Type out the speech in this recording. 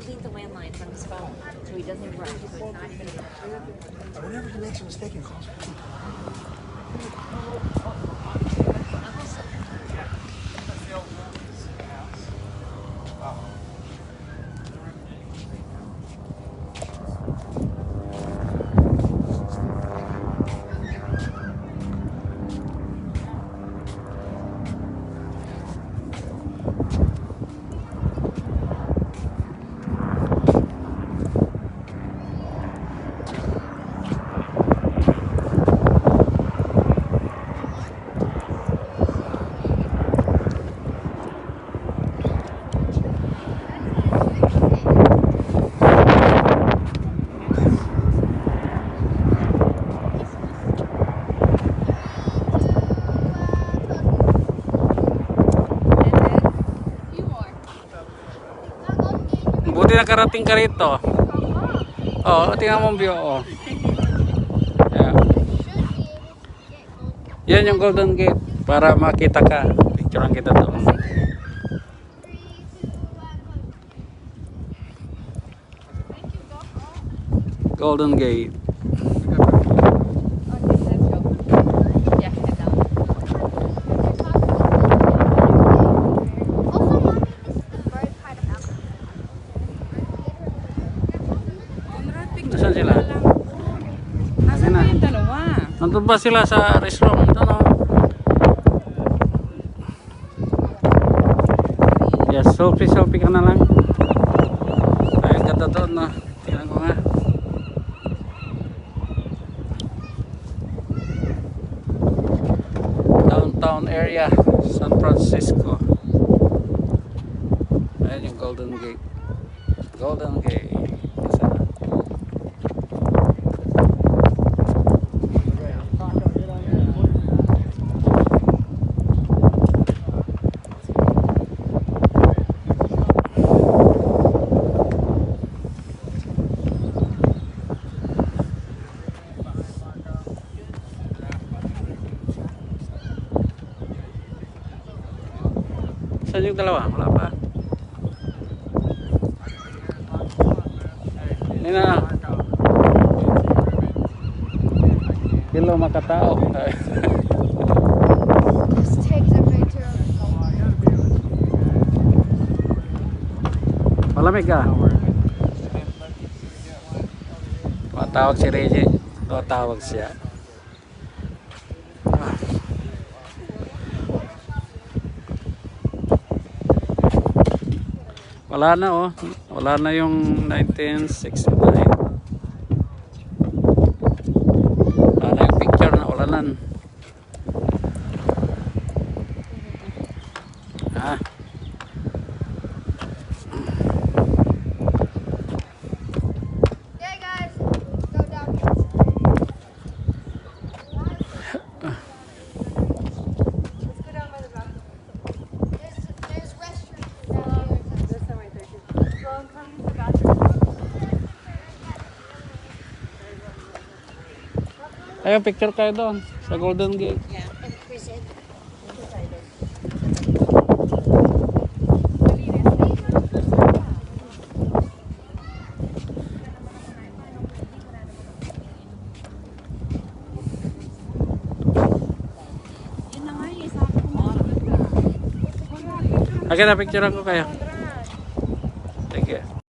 cleaned the landline from his phone, so he doesn't run. So it's not even. Whatever connection was taken calls. Buti nakarating ka rito. Oh, tingnan mo ang view. Oh. Yeah. Yan yung Golden Gate. Para makita ka. Picturean kita doon. Golden Gate. Nasaan sila? Nasaan ba yung dalawa? Nandun ba sila sa restaurant? Ito, no? Yes, selfie ka na lang. Ay, ganda doon, no? Tingnan ko nga. Downtown area, San Francisco. Ayan yung Golden Gate. Golden Gate. Saan yung dalawa? Wala pa. Hindi na. Kilo makatao. Malamig ka. Tumatawag si Reggie. Tumatawag siya. Wala na, oh. Wala na yung 1969. Wala na yung picture na ulanan. Ah. Yeah, guys, go down here. Let's go down by the bathroom. There's restrooms down here. This one right there. So I'm coming to the bathroom. Ayun, picture kayo doon sa Golden Gate. Yeah. Akin na, picture ko kayo. Sige.